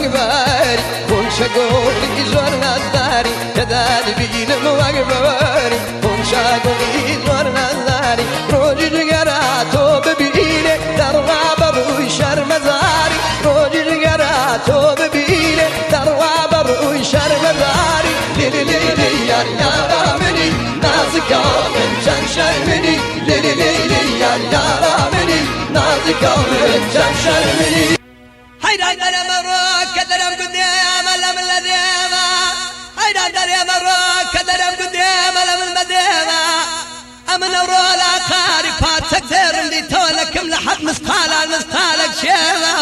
مواقباري كون شاقولي زورنا الداري كذا بين مواقباري كون شاقولي زورنا الداري روجي جقراتو ببيلي دروا بروي شر مزاري روجي جقراتو ببيلي دروا بروي شر مزاري ليلي ليلي يا رامني نازكا من شرمني ليلي ليلي يا رامني نازكا من شرمني هيدا دري مروك كدرم قدام لم الذيما هيدا دري مروك كدرم قدام لم المدينة أمن ورولا قاري فاتك ديرندي تولكم لحد مسقالك شيما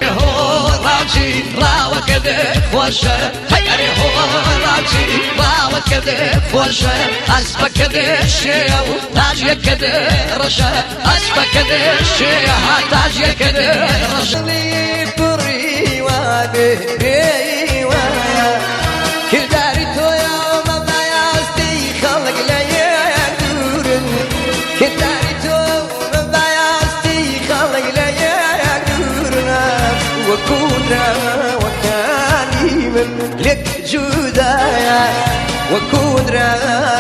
هو راجي راوة كذب والشر هيري هو راجي راوة كذب والشر أسبك كذب شيو تاجي كذب رشا أسبك كذب شيو تاجي كذب رشا كل داري تو يوم ما يستي خلق ليا دورن كل داري تو ما يستي خلق ليا دورن وكنا وكاني من لك جودايا وكنا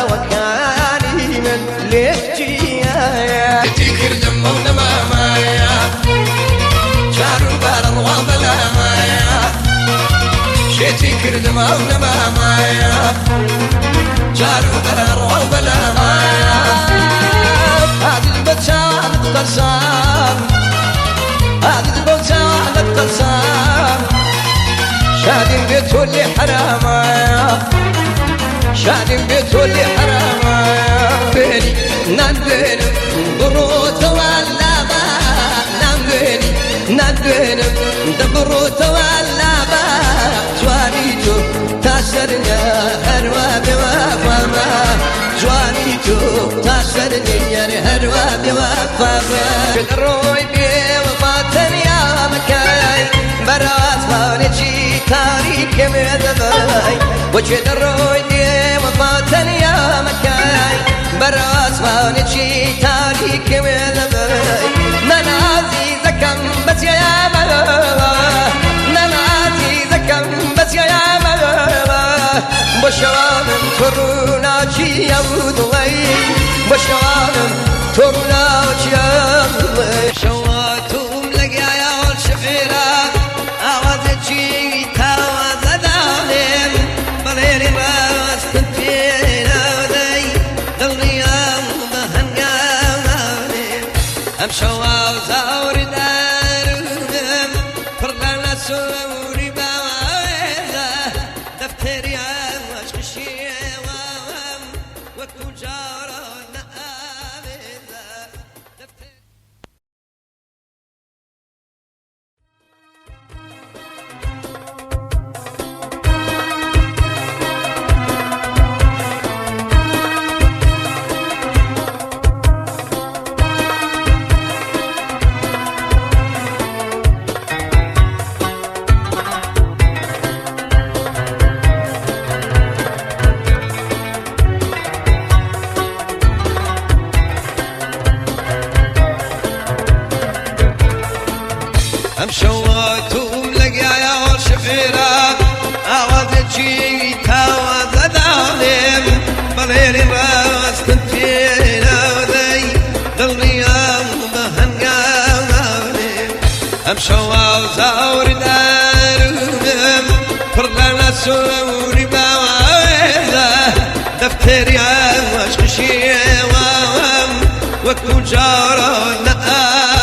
وكاني من لك جيايا تذكر دمونا مايا شارو بارن وابلا مايا شيتي كرد ماونا مايا شارو بارن وابلا مايا هذه البتشان القسام هذه البتشان القسام شادي البيت واللي حرام شادي البيت واللي حرام بيني نبين بروت ولا ندين دبروت ولا با جوانيتو تاسرني هروابي وفاما جوانيتو تاسرني هروابي وفاما الروي بي وفاتن يا مكاي براس هونجي تاريخ مذباي وجد الروي بي وفاتن يا مكاي براس هونجي تاريخ مذباي ننازي زكم بس يا ماما ننازي زكم بس يا ماما بشوانم تروناجي يودلي بشوانم تروناجي يودلي شواتهم لقيا الشفيرة أوازجي تاوازدانم بليري راس تنفينا ودي دلنيام بهنقانم أمشوا زاوري دارهم فرقنا سوري باوزة دفتري عواش خشيوام وكو جارنا آبزة أمشواتهم لقيا شفيرات أوازجي تاوازدانم بليري راس تنفينا وذي دلنيام بهنقانم أمشوا زاوري دارهم فرقنا سوري باوزة دفتري عواش خشيوام وكو جارنا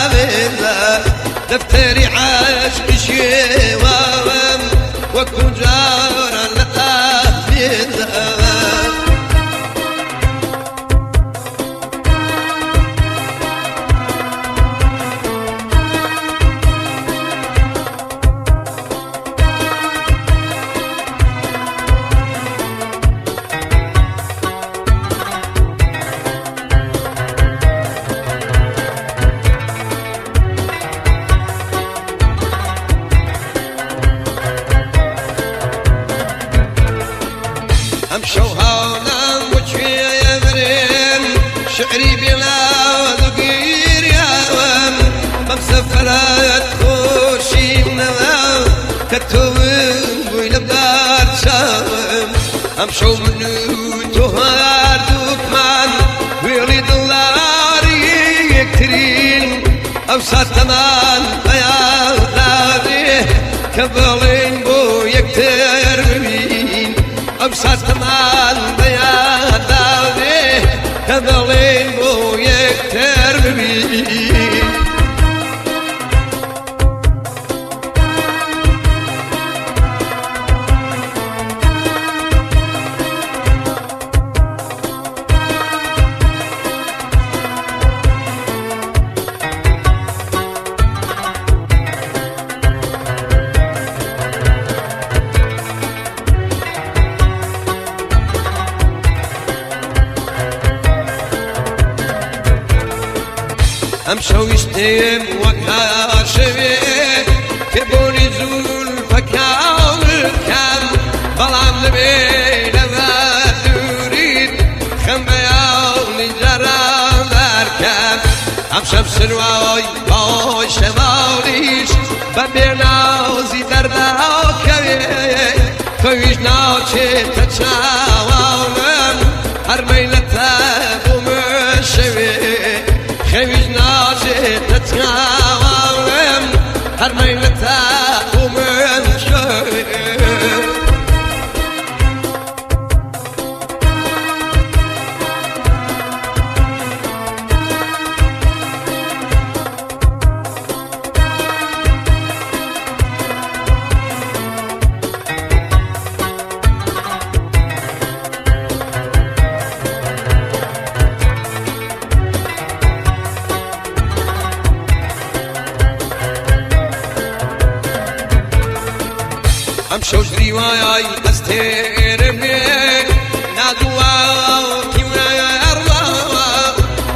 آبزة دفتري عاشق شيوام وكو جارنا آبزة امشوا هاونا وجهي يبرم شعري بلا ذقير يا وام بمسفرات خوشي منام كتب امشو منو تهار دوتمان ويلي دلاري يكترين او ساتمان بيا داري كبلين بو يكتر ببين او ساتمان بيا داري كبلين بو يكتر ببين امشو يشتم وكاشوي كبوني زول فكاول كان بلام نبي لما تريد خم بياوني جرى مركب امشم سنواي باي شماليش ببيناوزي دردا كوي كويش ناوچه تچاوالم هر ميلتا بومشوي خيش ناجي تتعاوم هر ميلتا ومنشوي امشو رواياي استرمي نادوا كيما اروا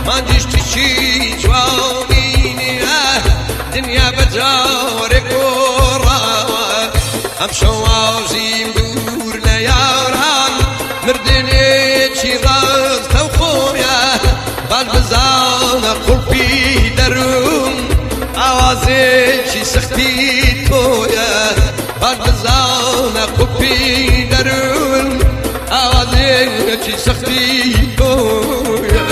ما دشتي جواني دنيا بجارك ورا امشو عاوزين دور لياران مردني شيراز توخويا بالبزان قلبي درون اوازي سختي تويا بالبزان قلبي درون اوازي سختي تويا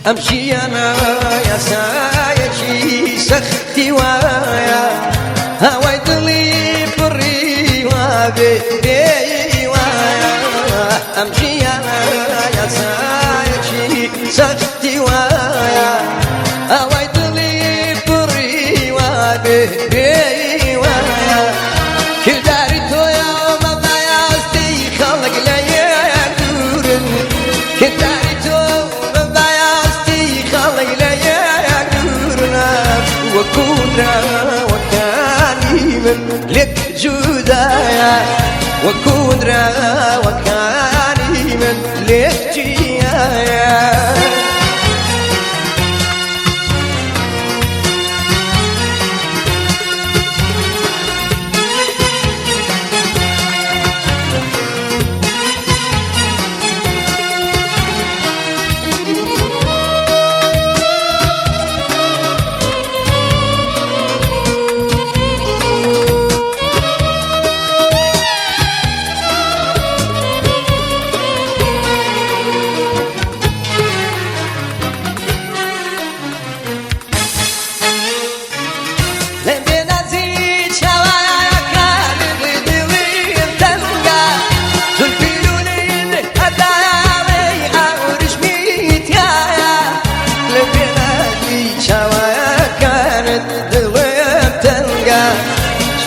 امشي انا يا سايشي سختي وايا هواي ضلي بري وابي وايا امشي انا يا سايشي سختي وايا هواي ضلي بري وابي وايا كل داري تويا ما ضيعتي خلق ليا دورن كل داري وكنا وكاني من لك جودايا وكنا وكاني من لك جيايا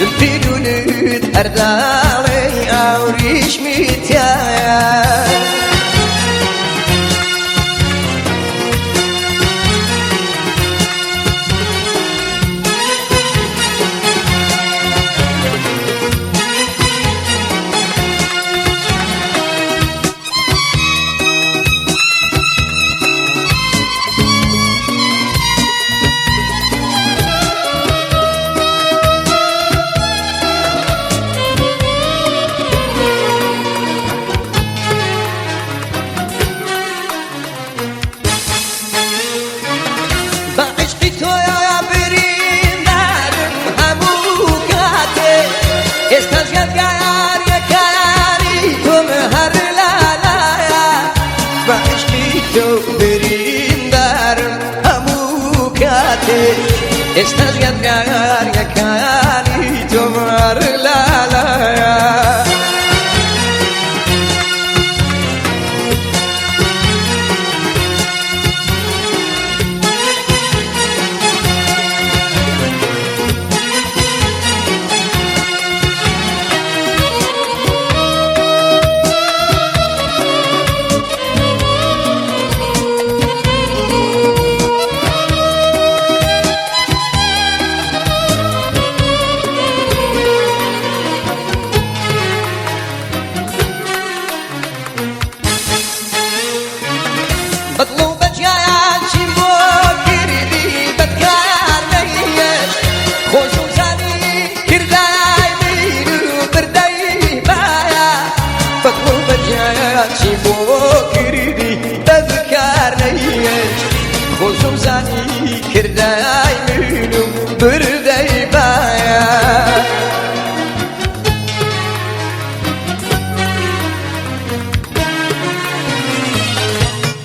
زلفي لولد أردالي أو ريشميتيا Estás gadgar ya kani tomar la la زاني كرداي منو برداي بايا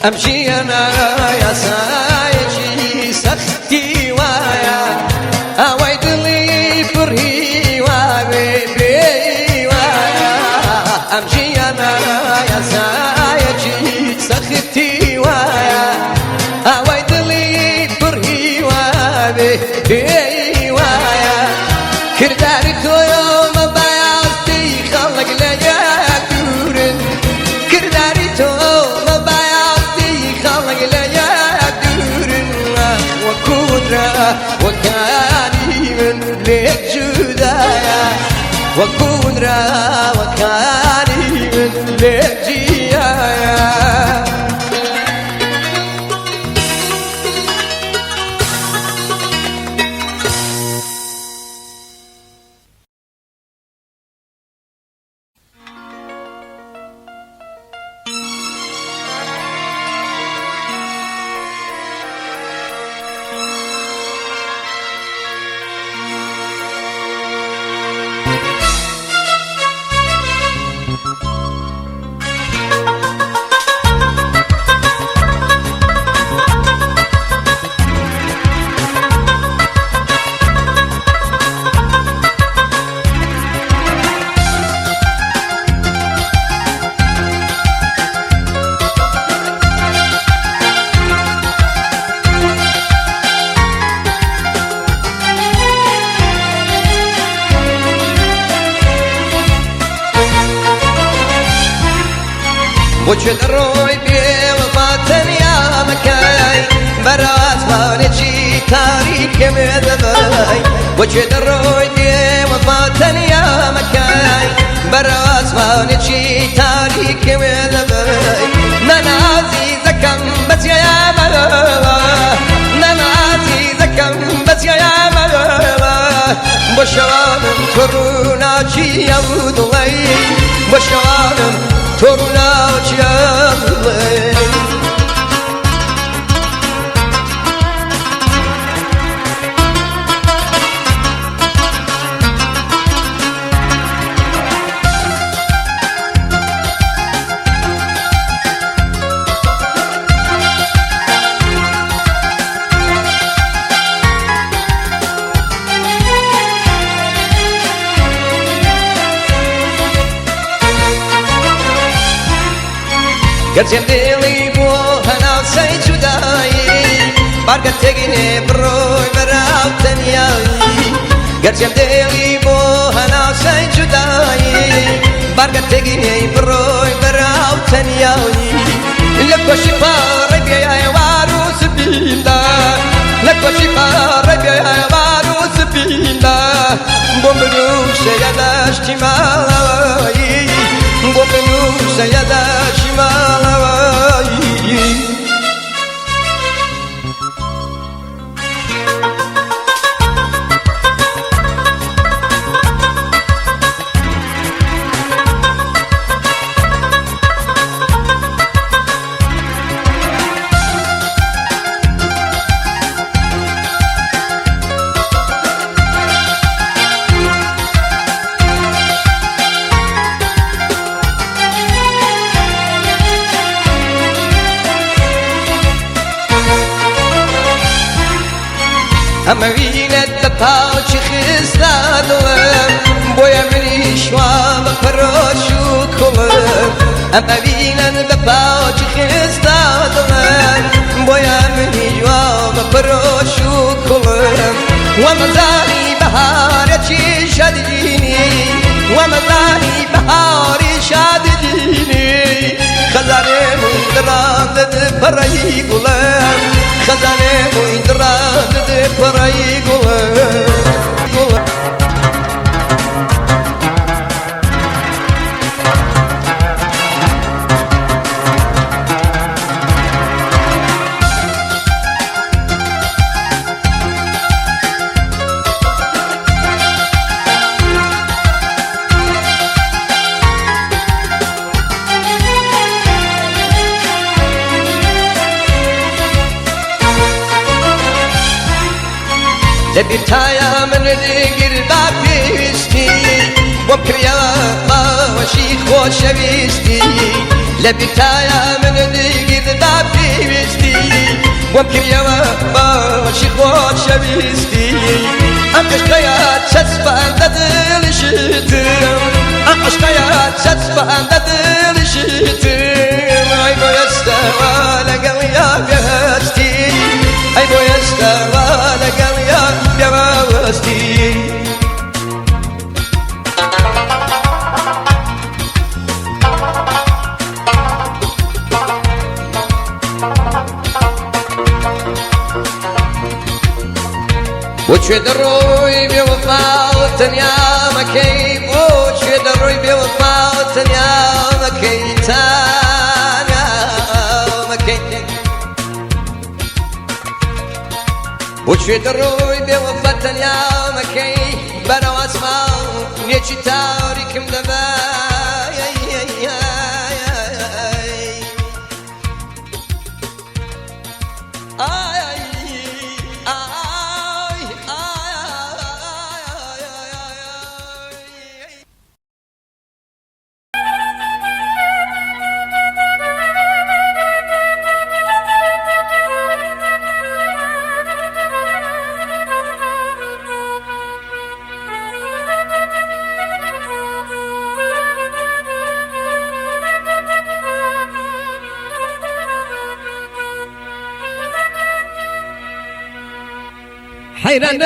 أمشي أنا يا سايجي سختي وايا أويد لي فرهي وبيبي وايا أمشي أنا يا سايجي سختي وايا أويد وايا كرداري تو يوم بياضتي خلق ليا دورن كرداري تو يوم بياضتي خلق ليا دورن وكودرا وكاني من ليك جدايا وكودرا وكاني من ليك جيايا وجه الروي بوفاتن يا مكاي برات فانجي تاريخ مذباي وجه الروي بوفاتن يا مكاي برات فانجي تاريخ مذباي ننازي زكم بس يا ملابا ننازي زكم بس يا ملابا بشوانم كورونا جي يودوي بشوانم كورونا جي يودوي قرجم ديلي بو هنا وسي جداي بارقة تقني بروي براو تنياي قرجم ديلي بو سەی جودایی بارگە تێگی بڕۆی بەراو تەنیایی لە کۆشی پاڕی بێیەوار و سبیلە لە کۆشی پاڕی بێیەوار و سبیلە بۆ منوشەیە دەشتی ماڵەوەی بۆ منوشەیە دەشتی ماڵەوەی ئەمە وینەت لە پاوچی خستە دڵم بۆیە منیش وا بە پەرۆش و کوڵم ئەمە وینەت لە پاوچی خستە دڵم بۆیە منیش وا بە پەرۆش و کوڵم وەمەزانی بەهارێکی شەدینی وەمەزانی بەهاری شادینی خەزانێ بووی دڕام دەدە پەڕەی گوڵم خەزانێ بووی دڕام دەدە پەڕەی گوڵم لەبیرتایە من لێگردا پێویستی بۆم کڕیەوە باوەشی خۆشەویستی لەبیرتایە من لێگردا پێویستی بۆم کڕیەوە باوەشی خۆشەویستی ئەم عشقەیە چەسپاندە دڵشتم ئەم عشقەیە چەسپاندە دڵشتم ئەی بۆ ئێستاوە لەگەڵ یا بێهەستی ئەی بۆ ئێستاوە لەگەڵ یا بێوەستی بۆچێ دەڕۆی بێوەفا و تەنیا مەکەی بۆچێ دەڕۆی بێوەفا و تەنیا مەکەی تەنیا مەکەی بۆچێ دەڕۆی بێوەفا تەنیا مەکەی بەرەو ئاسمان نێچی تاریکم دەبای حيران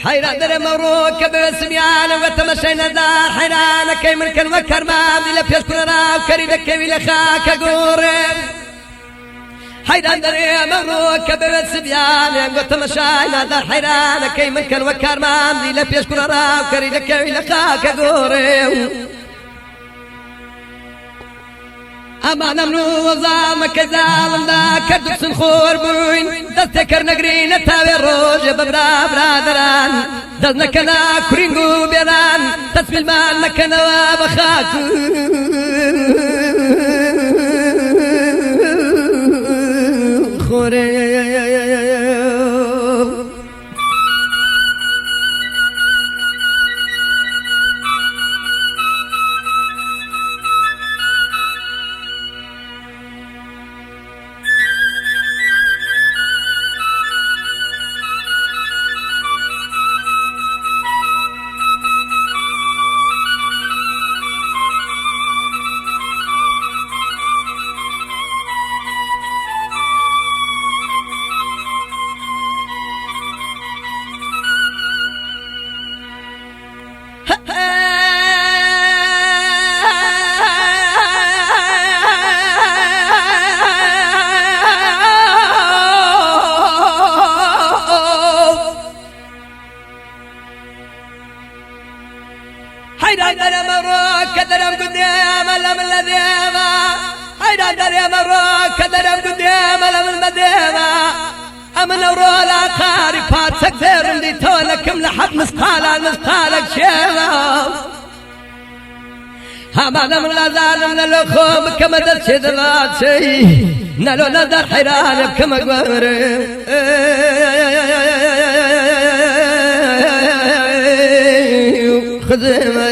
حيران در مروك بسميان وتمشينا دار حيران كي من كل وكرمان إلا بيش كلنا وكريدك كي لخاك قورم حيران در مروك بسميان وتمشينا دار حيران كي من كل وكرمان إلا بيش كلنا وكريدك كي لخاك قورم أما نمنو وظامك زالم دا كردك سنخور بوين دستكر نقرين تاوي الروج ببرا برادران دزنكنا كرينغو بيران تسمي المال مكنا وبخاكو خوري حيران دري مروك كدرم قدام ألم الذيما حيران دري مروك كدرم قدام ألم المديما أمن ورولا قاري فاتسك دير اللي تولكم لحد مسقالك شيما هما من الأذان من الأخوم كما درشد غاتي نالو نذر حيران بكما قبري خزيمة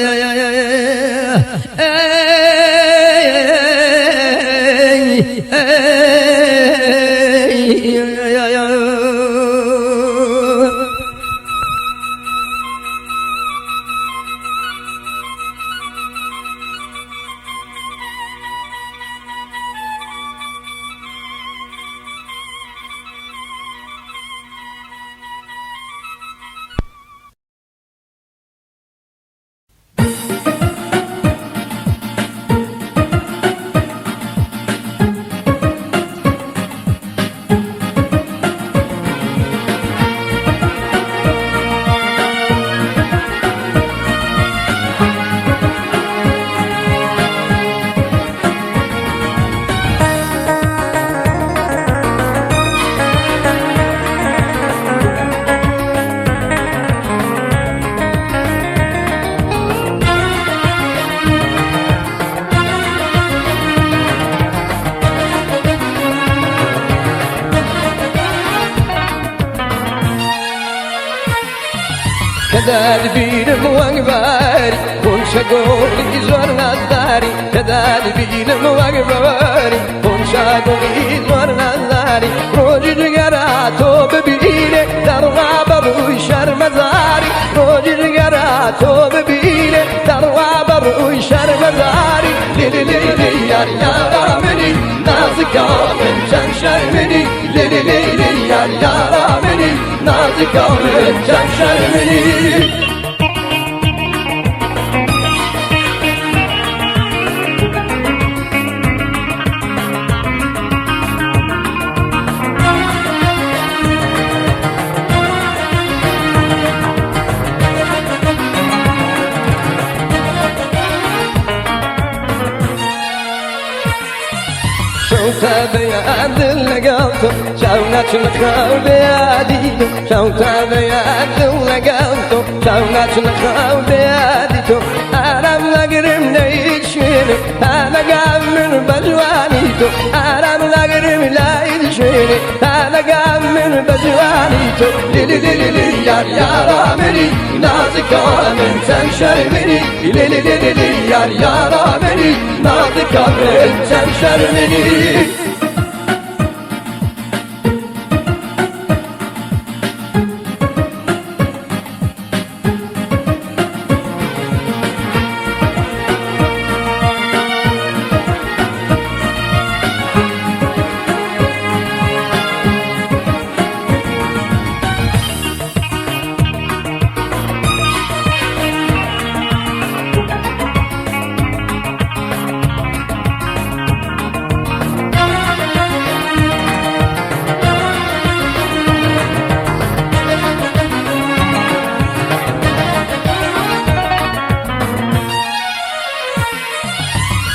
كذا البيل موقباري كون شاقولي زورنا الداري كذا البيل موقباري كون شاقولي زورنا الداري روجي جقراتو ببيلي درغا بروي شر مزاري روجي جقراتو ببيلي درغا بروي شر مزاري ليلي ليلي يا رامني نازكا من جنشر مني ليلي ليلي يا رامني نازكا من جنشر مني شوتا بياد لقلتو شاونات الخاو بياديتو شوتا بياد لقلتو شاونات الخاو بياديتو أنا ملقرم نيشيني أنا قامر بجوانيتو أنا ملقرم لا يدشيني أنا قامر بجوانيتو ليلي ليلي ليلي يا رامني نازكا من تنشر مني ليلي ليلي ليلي يا رامني نازكا من تنشر مني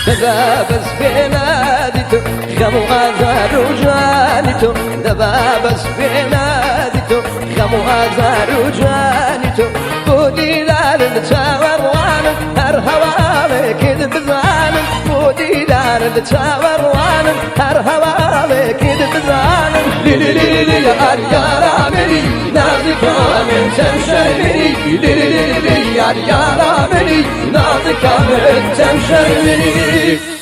دبابس بيناديتو خمو غازار وجانيتو دبابس بيناديتو خمو غازار وجانيتو بودي لال نتشاور وانا هر هوالك بزانم بودي لال نتشاور وانا هر هوالك بزانم ليلي ليلي ليلي يا رامني نازكا من تنشر مني ليلي ليلي ليلي يا رامني نازكا من تنشر مني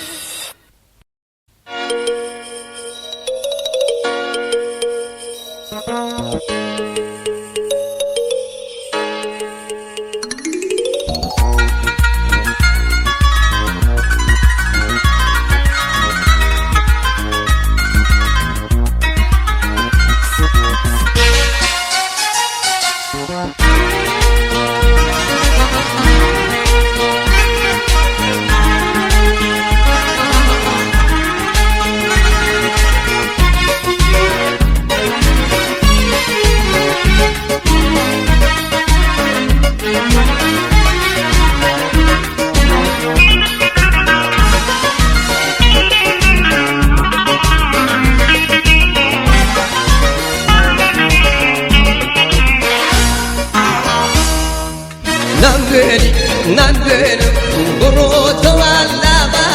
نندنم بروت ولا با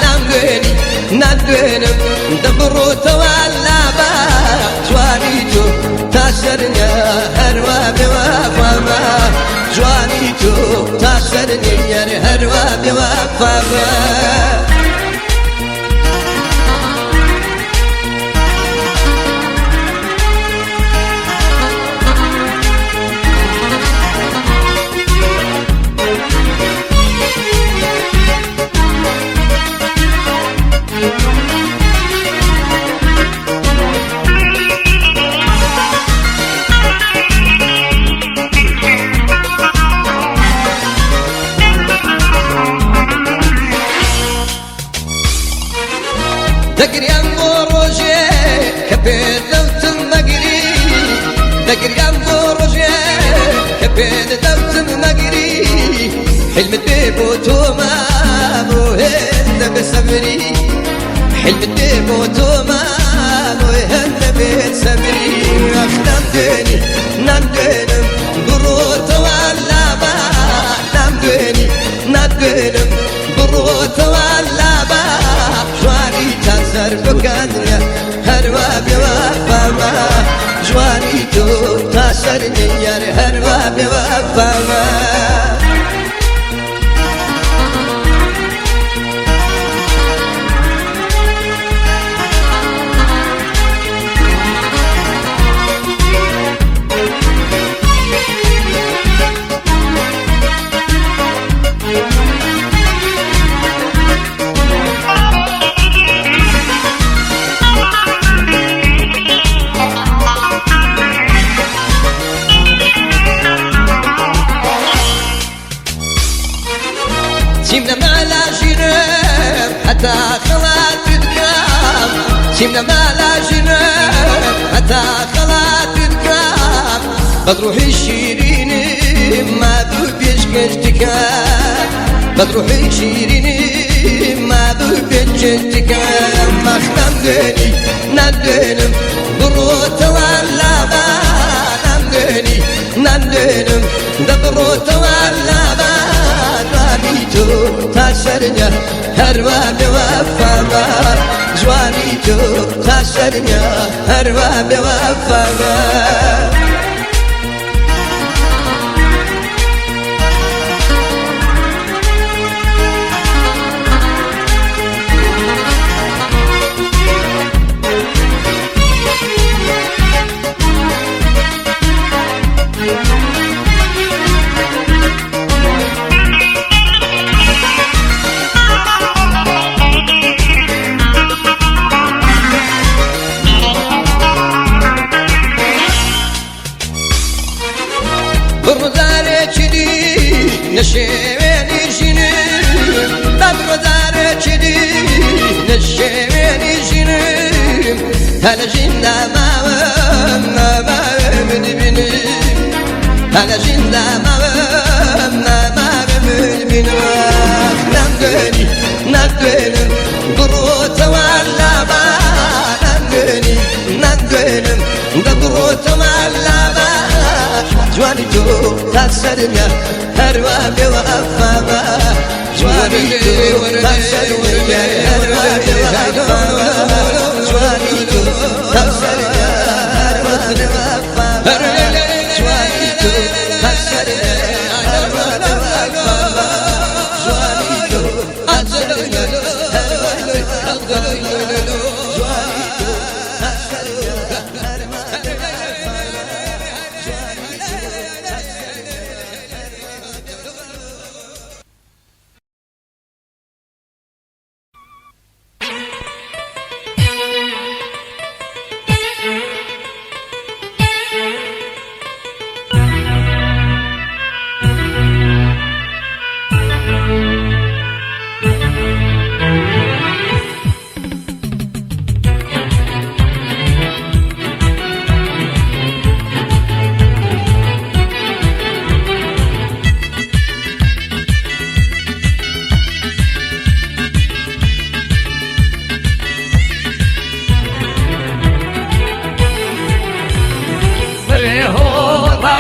نندني نندنم دبروت ولا با جوانيتو تاسرني هروا بوفاما جوانيتو تاسرني هروا بوفاما دقريان بروجي كبير دوت مقري دقريان بروجي كبير دوت مقري حلم الديبو توما موهن بسمري حلم الديبو توما موهن بسمري نندني نندنم بروت ولا با نندني نندنم بروت ولا با تاسر بكانيا هروا بوفاما جوانيتو تاسر نيار هروا بوفاما سيمنا ما لا جنب حتى خلات الدقام سيمنا ما لا جنب حتى خلات الدقام بتروحي الشيرين ما ببيش كشتكام بتروحي الشيرين ما ببيش كشتكام ما خنمدني نندنم بروت ولا با نندني نندنم دبروت ولا با جوانيتو تاسرني هروا بوفاما جوانيتو تاسرني هروا بوفاما نشويني جنم بدر دارتني نشويني جنم هلا جنة ما بنبني هلا جنة ما بنبني نندني نندنم بروت ولا با نندني نندنم دبروت ولا با جوانيتو تاسرني هروا بوفاما جوانيتو تاسرني هروا بوفاما جوانيتو تاسرني هروا بوفاما جوانيتو تاسرني هروا بوفاما جوانيتو تاسرني هروا بوفاما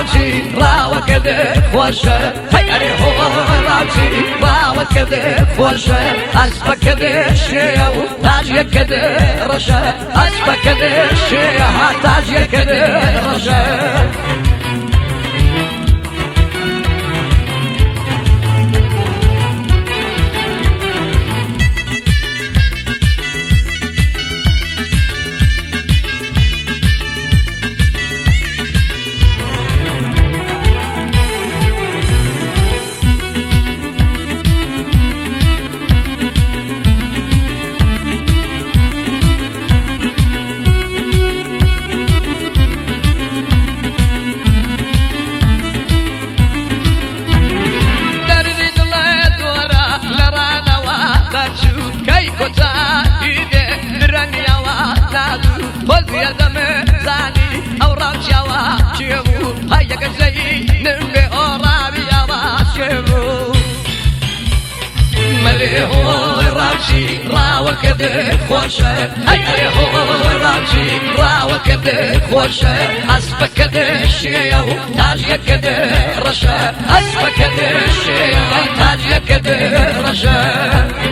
راوشي راوكد خوشه هيا هو راوچی راوکده خوشه اسبکده شیو تاجیکده رشه اسبکده شیو تاجیکده رشه راوكده خوشه اي هو راجي راوكده خوشه اسبكده شيو تاجيكده رشه اسبكده شيو تاجيكده رشه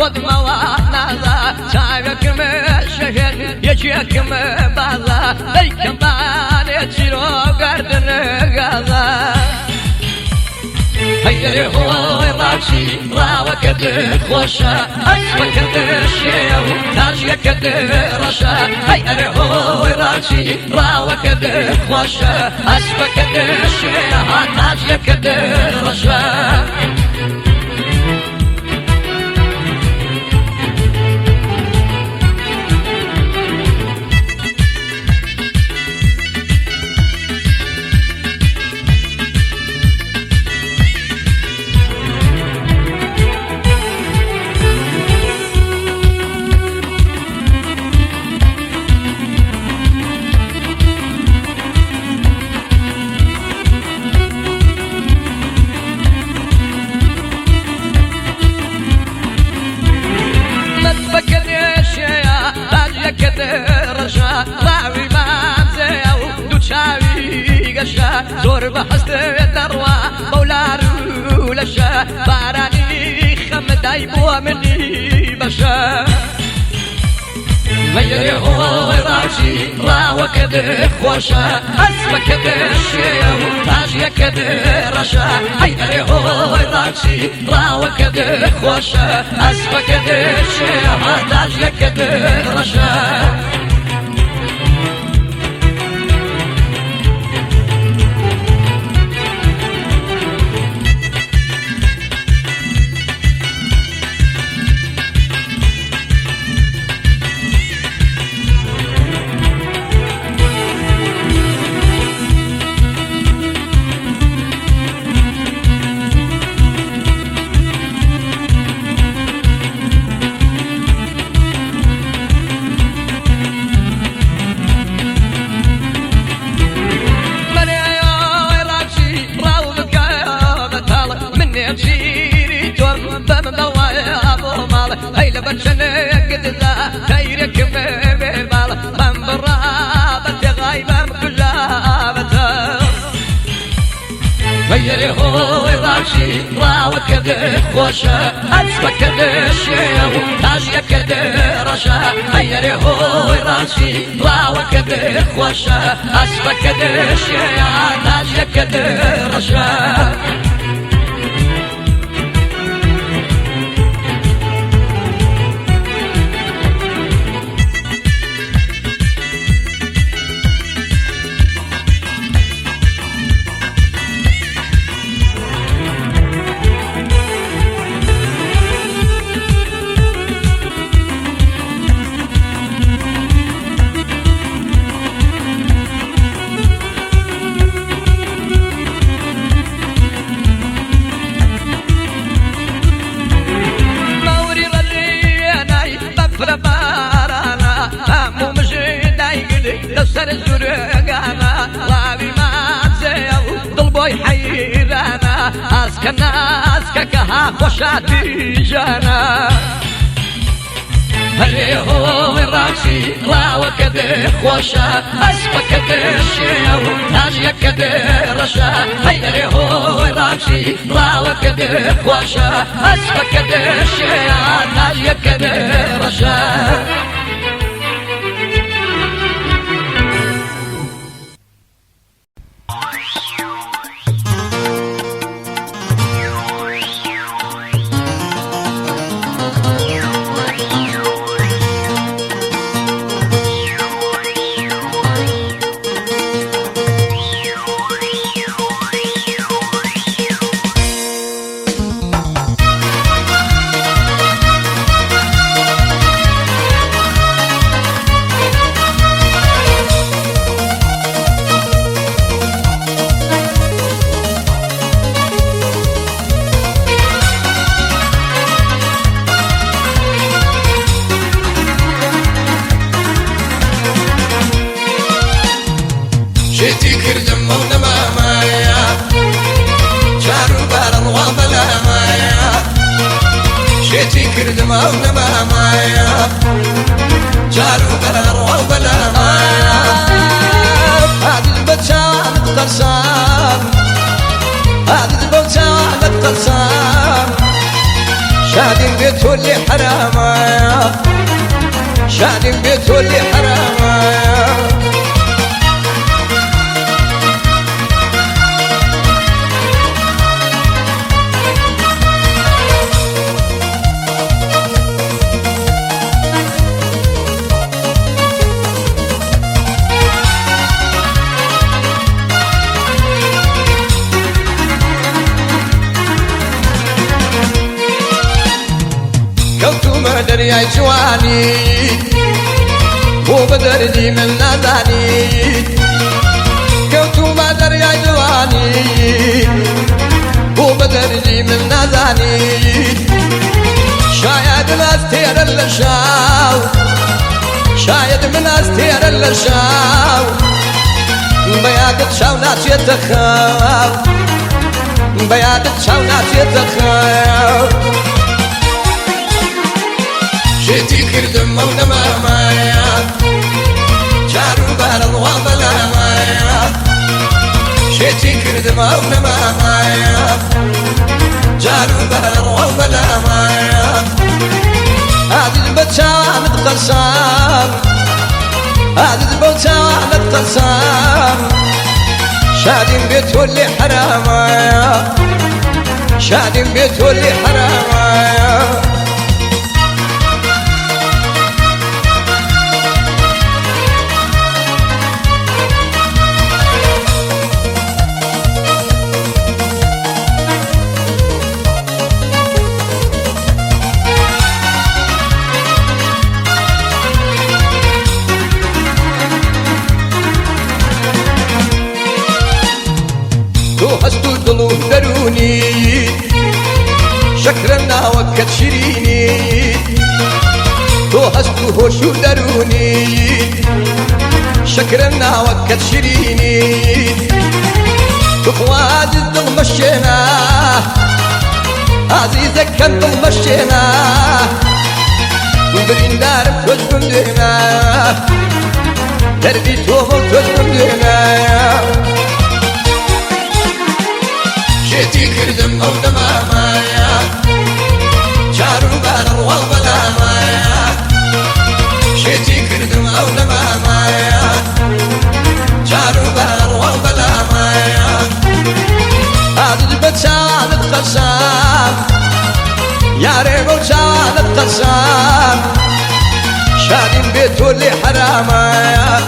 بخود موانازا شايفك مشهد يجيك مبازا ليك ماني تشيرو قردن غازا هيا هو راشي راوكد خوشا اسمك الشيو تاجيك رشا هيا هو راشي راوكد خوشا اسمك الشيو تاجيك رشا راوي مامزه ودو شاوي قشا زور بحست الدروة مولارو لشا باراني خمداي بوا مني بشا ميري هو راشي راوكد خوشا اسمك الشيو تاجيك رشا ميري هو راشي راوكد خوشا اسمك الشيو تاجيك رشا تيرك ببال من برابة غايبة مكلابة غيري هو راشي راوكد خوشة اسمك الشيو تاجيك رشا غيري هو راشي راوكد خوشة اسمك الشيو تاجيك رشا مفر بارانا مو مشي دايقلي لو سر الزرقانا راوي ما تزيو ضلبوي حيرانا اسكنا اسككها وشاتي جانا هلي هو راسي راوة كده خوشة أسفة كده شيو ناجية كده رشا هلي هو راسي راوة كده خوشة أسفة كده شيو ناجية كده رشا شتي كردم ونما مايا شارو بارن وابلا مايا شتي كردم ونما مايا شارو بارن وابلا مايا هذه البتشان تقرصان هذه البتشان تقرصان شادي البيت واللي حرامايا شادي البيت واللي حرامايا كوتوما دريا جواني مو بدردي من ناداني كوتوما دريا جواني مو بدردي من ناداني شايد ناس تير اللشاو شايد من ناس تير اللشاو بيادت شاو ناس يتخاو بيادت شاو ناس يتخاو شتي كردم ونما مايا شارو بارن وابلا مايا شتي كردم ونما مايا شارو بارن وابلا مايا هذه البتشان تقرصان هذه البتشان تقرصان شادين بيت واللي حرامايا شادين بيت واللي حرامايا هستو دلو دروني شكرنا وكت شيريني تو هستو هوشو دروني شكرنا وكت شيريني تخواد الدل مشينا عزيزك كان دل مشينا برين دارم توج بندنا دربي توفل توج بندنا شتي كردم ونما مايا شارو بارن وابلا مايا شتي كردم ونما مايا شارو بارن وابلا مايا هذه البتشان تقرصان يا ريبو شان تقرصان شادين بيت واللي حرامايا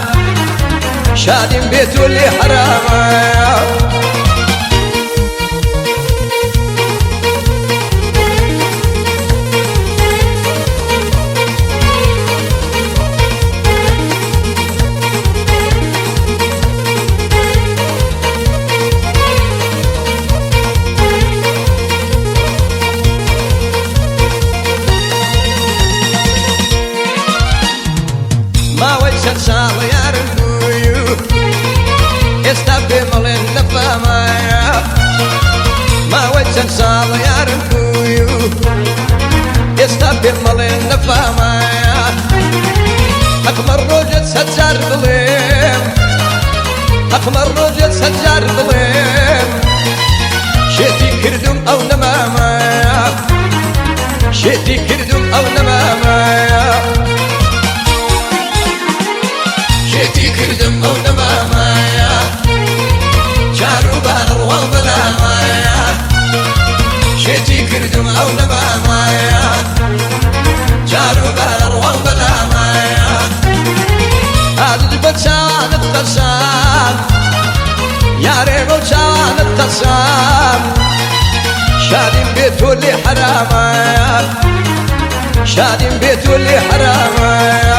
شادين بيت واللي حرامايا صال يارم كويو يستبين ملين نفامايا أكمر روجة سجار بليم أكمر روجة سجار بليم شيتي كردم أو نمامايا شيتي كردم أو نمامايا شيتي كردم أو نمامايا شارو بانر والبلامايا شيتي كردم أو نمامايا شارو بانر والبلامايا هذا البتشان التسام يا ريبو شان التسام شادين بيت واللي حرامايا شادين بيت واللي حرامايا